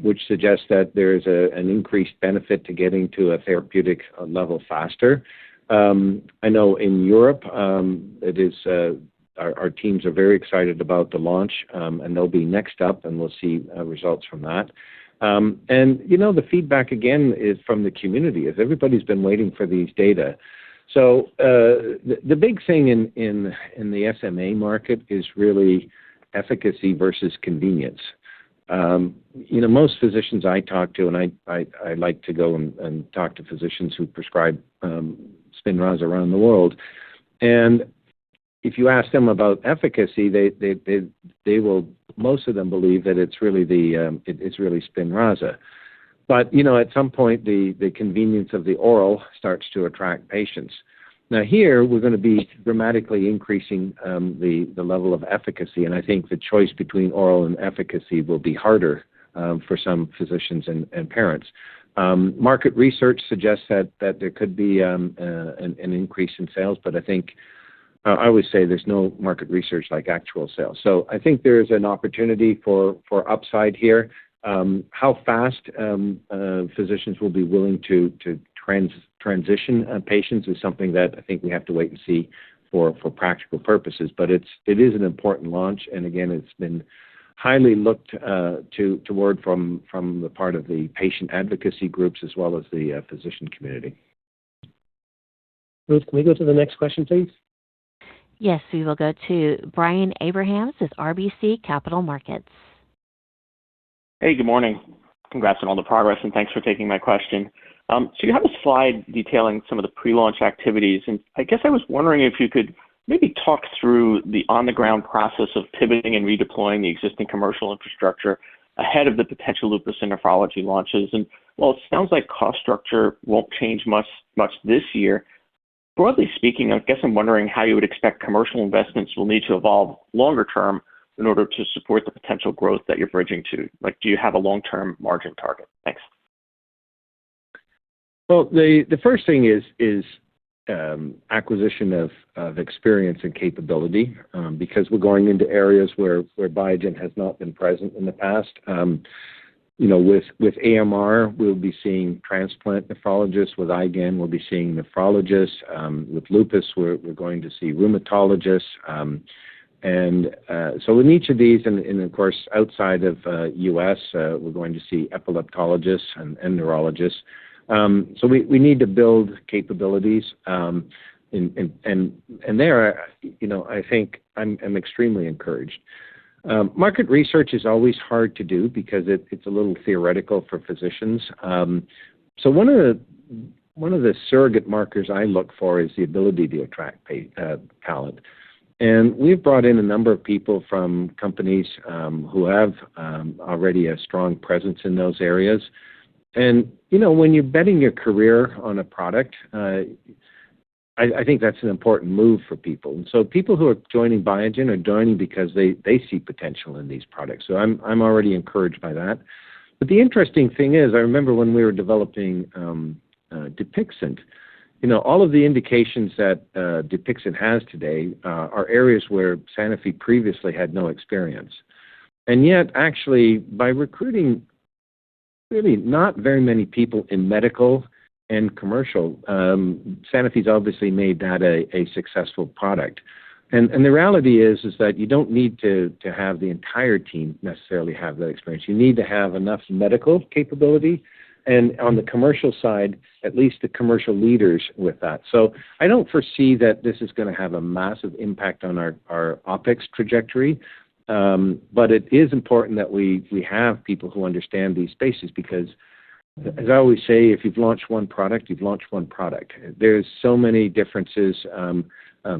which suggests that there's an increased benefit to getting to a therapeutic level faster. I know in Europe, it is our teams are very excited about the launch, and they'll be next up, and we'll see results from that. The feedback again is from the community, as everybody's been waiting for these data. So the big thing in the SMA market is really efficacy versus convenience. Most physicians I talk to, and I like to go and talk to physicians who prescribe Spinraza around the world, and if you ask them about efficacy, they will, most of them believe that it's really it's really Spinraza. But, at some point, the convenience of the oral starts to attract patients. Now, here, we're going to be dramatically increasing the level of efficacy, and I think the choice between oral and efficacy will be harder for some physicians and parents. Market research suggests that there could be an increase in sales, but I think I always say there's no market research like actual sales. So I think there's an opportunity for upside here. How fast physicians will be willing to transition patients is something that I think we have to wait and see for practical purposes. But it is an important launch, and again, it's been highly looked toward from the part of the patient advocacy groups as well as the physician community. Ruth, can we go to the next question, please? Yes, we will go to Brian Abrahams with RBC Capital Markets. Hey, good morning. Congrats on all the progress, and thanks for taking my question. So you have a slide detailing some of the pre-launch activities, and I guess I was wondering if you could maybe talk through the on-the-ground process of pivoting and redeploying the existing commercial infrastructure ahead of the potential lupus and nephrology launches. And while it sounds like cost structure won't change much this year, broadly speaking, I guess I'm wondering how you would expect commercial investments will need to evolve longer term in order to support the potential growth that you're bridging to. Like, do you have a long-term margin target? Thanks. Well, the first thing is acquisition of experience and capability, because we're going into areas where Biogen has not been present in the past. With AMR, we'll be seeing transplant nephrologists. With IgAN, we'll be seeing nephrologists. With lupus, we're going to see rheumatologists. So in each of these, and of course, outside of U.S., we're going to see epileptologists and neurologists. So we need to build capabilities. And there, I think I'm extremely encouraged. Market research is always hard to do because it's a little theoretical for physicians. So one of the surrogate markers I look for is the ability to attract talent. And we've brought in a number of people from companies who have already a strong presence in those areas. And, when you're betting your career on a product, I think that's an important move for people. And so people who are joining Biogen are joining because they see potential in these products. So I'm already encouraged by that. But the interesting thing is, I remember when we were developing Dupixent, all of the indications that Dupixent has today are areas where Sanofi previously had no experience. And yet, actually, by recruiting really not very many people in medical and commercial, Sanofi's obviously made that a successful product. And the reality is that you don't need to have the entire team necessarily have that experience. You need to have enough medical capability, and on the commercial side, at least the commercial leaders with that. So I don't foresee that this is going to have a massive impact on our OpEx trajectory, but it is important that we have people who understand these spaces because, as I always say, if you've launched one product, you've launched one product. There's so many differences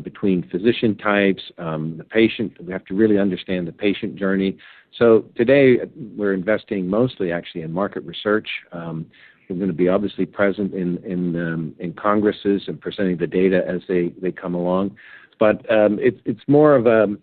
between physician types, the patient. We have to really understand the patient journey. So today we're investing mostly actually in market research. We're going to be obviously present in congresses and presenting the data as they come along. But it's more of a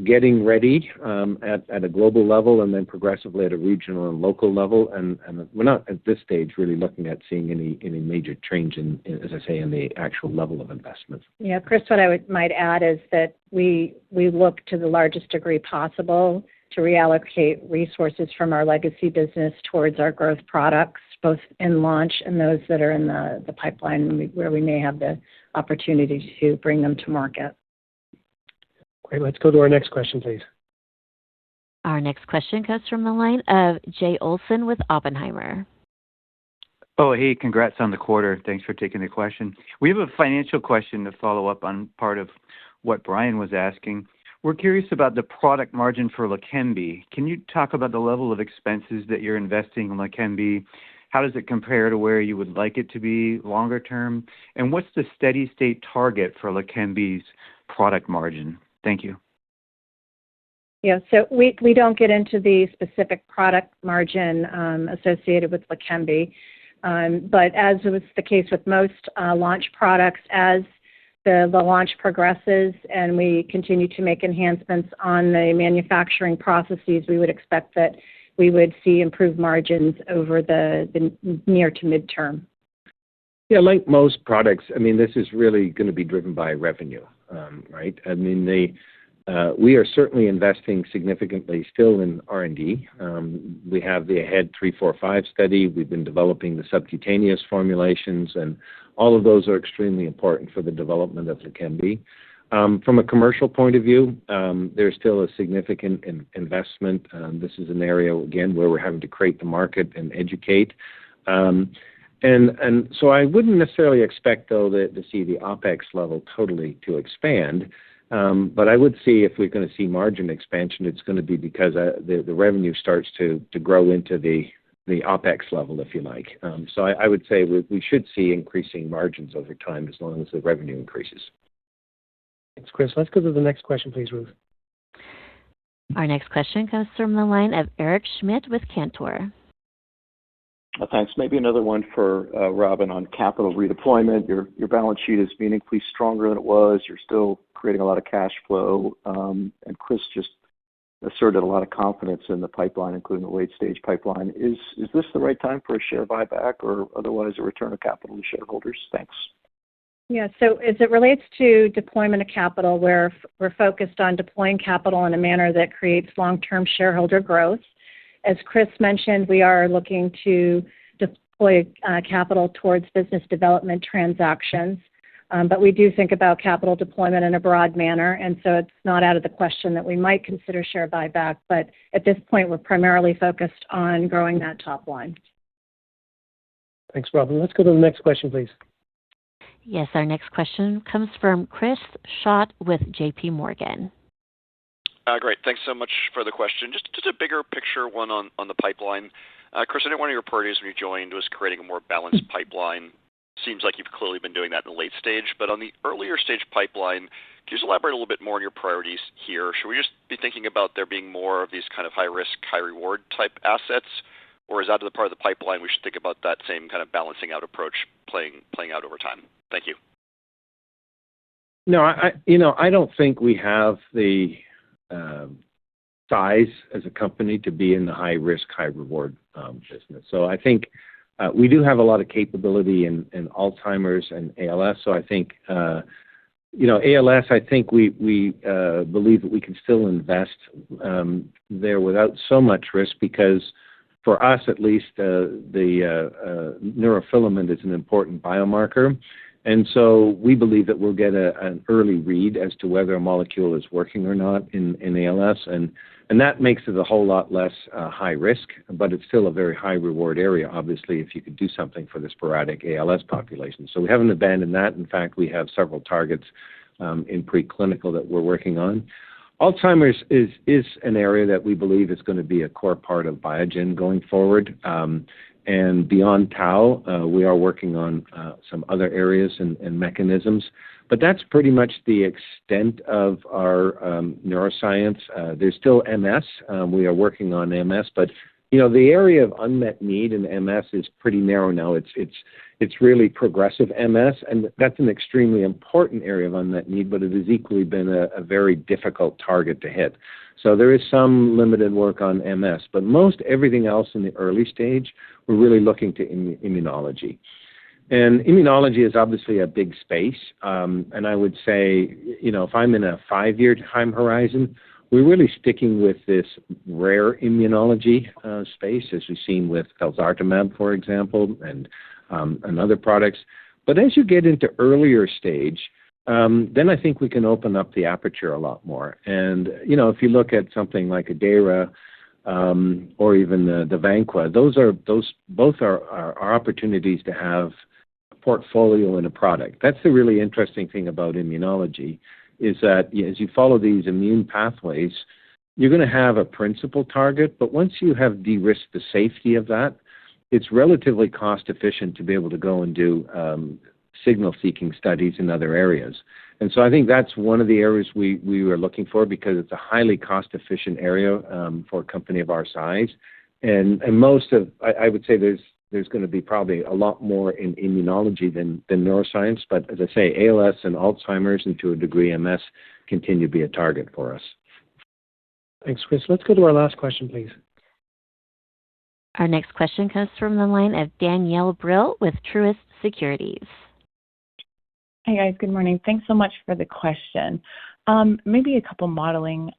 getting ready at a global level and then progressively at a regional and local level. And we're not at this stage really looking at seeing any major change in, as I say, in the actual level of investment. Yeah, Chris, what I might add is that we look to the largest degree possible to reallocate resources from our legacy business towards our growth products, both in launch and those that are in the pipeline where we may have the opportunity to bring them to market. Great. Let's go to our next question, please. Our next question comes from the line of Jay Olson with Oppenheimer. Oh, hey, congrats on the quarter. Thanks for taking the question. We have a financial question to follow up on part of what Brian was asking. We're curious about the product margin for LEQEMBI. Can you talk about the level of expenses that you're investing in LEQEMBI? How does it compare to where you would like it to be longer term? And what's the steady state target for LEQEMBI's product margin? Thank you. Yeah, so we don't get into the specific product margin associated with LEQEMBI, but as was the case with most launch products, as the launch progresses and we continue to make enhancements on the manufacturing processes, we would expect that we would see improved margins over the near to midterm. Yeah, like most products, I mean, this is really going to be driven by revenue, right? I mean, we are certainly investing significantly still in R&D. We have the AHEAD 3-45 study. We've been developing the subcutaneous formulations, and all of those are extremely important for the development of LEQEMBI. From a commercial point of view, there's still a significant investment. This is an area, again, where we're having to create the market and educate. And so I wouldn't necessarily expect, though, to see the OpEx level totally to expand. But I would see if we're going to see margin expansion, it's going to be because the revenue starts to grow into the OpEx level, if you like. So I would say we should see increasing margins over time as long as the revenue increases. Thanks, Chris. Let's go to the next question, please, Ruth. Our next question comes from the line of Eric Schmidt with Cantor. Thanks. Maybe another one for Robin on capital redeployment. Your balance sheet is meaningfully stronger than it was. You're still creating a lot of cash flow. And Chris just asserted a lot of confidence in the pipeline, including the late-stage pipeline. Is this the right time for a share buyback or otherwise a return of capital to shareholders? Thanks. Yeah, so as it relates to deployment of capital, we're focused on deploying capital in a manner that creates long-term shareholder growth. As Chris mentioned, we are looking to deploy capital towards business development transactions, but we do think about capital deployment in a broad manner, and so it's not out of the question that we might consider share buyback, but at this point, we're primarily focused on growing that top line. Thanks, Robin. Let's go to the next question, please. Yes, our next question comes from Chris Schott with J.P. Morgan. Great. Thanks so much for the question. Just a bigger picture one on the pipeline. Chris, I know one of your priorities when you joined was creating a more balanced pipeline. Seems like you've clearly been doing that in the late stage, but on the earlier stage pipeline, can you just elaborate a little bit more on your priorities here? Should we just be thinking about there being more of these kind of high-risk, high-reward type assets, or is that the part of the pipeline we should think about that same kind of balancing out approach playing out over time? Thank you. No, I don't think we have the size as a company to be in the high-risk, high-reward business. So I think we do have a lot of capability in Alzheimer's and ALS. So I think, ALS, I think we believe that we can still invest there without so much risk because for us, at least, the neurofilament is an important biomarker. And so we believe that we'll get an early read as to whether a molecule is working or not in ALS. And that makes it a whole lot less high risk, but it's still a very high reward area, obviously, if you could do something for the sporadic ALS population. So we haven't abandoned that. In fact, we have several targets in preclinical that we're working on. Alzheimer's is an area that we believe is going to be a core part of Biogen going forward. And beyond tau, we are working on some other areas and mechanisms. But that's pretty much the extent of our neuroscience. There's still MS. We are working on MS, but the area of unmet need in MS is pretty narrow now. It's really progressive MS, and that's an extremely important area of unmet need, but it has equally been a very difficult target to hit. So there is some limited work on MS, but most everything else in the early stage, we're really looking to immunology. And immunology is obviously a big space, and I would say, if I'm in a 5-year time horizon, we're really sticking with this rare immunology space, as we've seen with felzartamab, for example, and other products. But as you get into earlier stage, then I think we can open up the aperture a lot more. And, if you look at something like Adera or even the Vanqua, both are opportunities to have a portfolio and a product. That's the really interesting thing about immunology, is that as you follow these immune pathways, you're going to have a principal target, but once you have de-risked the safety of that, it's relatively cost efficient to be able to go and do signal-seeking studies in other areas. And so I think that's one of the areas we were looking for, because it's a highly cost-efficient area for a company of our size. And most of, I would say there's going to be probably a lot more in immunology than neuroscience. But as I say, ALS and Alzheimer's, and to a degree MS, continue to be a target for us. Thanks, Chris. Let's go to our last question, please. Our next question comes from the line of Danielle Brill with Truist Securities. Hi, guys. Good morning. Thanks so much for the question. Maybe a couple modeling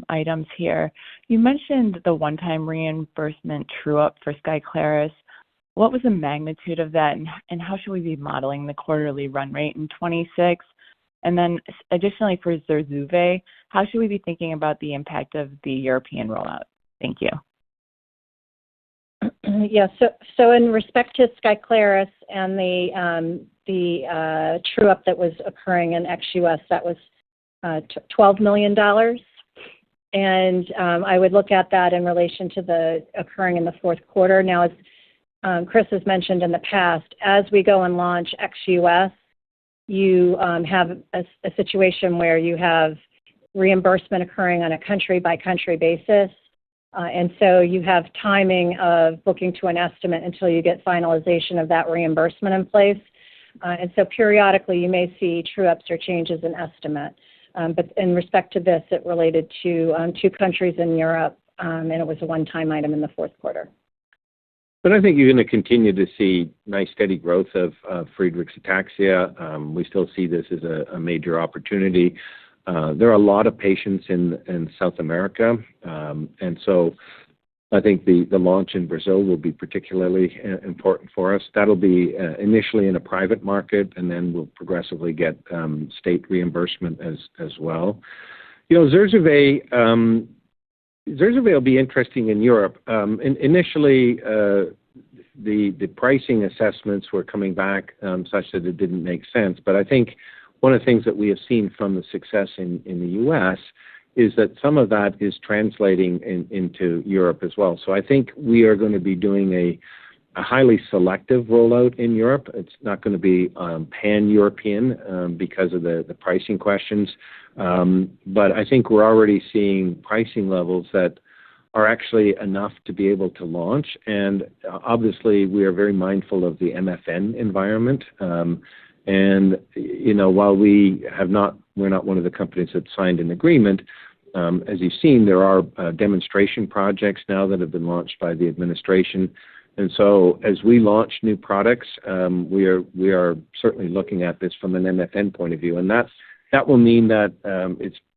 items here. You mentioned the one-time reimbursement true-up for Skyclarys. What was the magnitude of that, and how should we be modeling the quarterly run rate in 26? And then additionally for Zurzuvae, how should we be thinking about the impact of the European rollout? Thank you. Yeah, so in respect to Skyclarys and the true-up that was occurring in ex-US, that was $12 million. And I would look at that in relation to the occurring in the fourth quarter. Now, as Chris has mentioned in the past, as we go and launch ex-US, you have a situation where you have reimbursement occurring on a country-by-country basis. And so you have timing of booking to an estimate until you get finalization of that reimbursement in place. And so periodically you may see true-ups or changes in estimate. But in respect to this, it related to 2 countries in Europe, and it was a one-time item in the fourth quarter. But I think you're going to continue to see nice steady growth of Friedreich's ataxia. We still see this as a major opportunity. There are a lot of patients in South America, and so I think the launch in Brazil will be particularly important for us. That'll be initially in a private market, and then we'll progressively get state reimbursement as well. Zurzuvae will be interesting in Europe. Initially, the pricing assessments were coming back such that it didn't make sense. But I think one of the things that we have seen from the success in the U.S. is that some of that is translating into Europe as well. So I think we are going to be doing a highly selective rollout in Europe. It's not going to be pan-European because of the pricing questions. But I think we're already seeing pricing levels that are actually enough to be able to launch. And obviously, we are very mindful of the MFN environment. And, while we're not one of the companies that signed an agreement, as you've seen, there are demonstration projects now that have been launched by the administration. And so as we launch new products, we are certainly looking at this from an MFN point of view. And that will mean that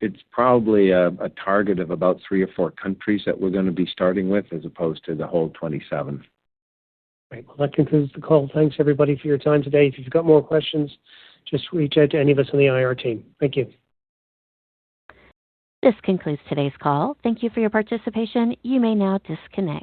it's probably a target of about 3 or 4 countries that we're going to be starting with, as opposed to the whole 27. Right. Well, that concludes the call. Thanks, everybody, for your time today. If you've got more questions, just reach out to any of us on the IR team. Thank you. This concludes today's call. Thank you for your participation. You may now disconnect.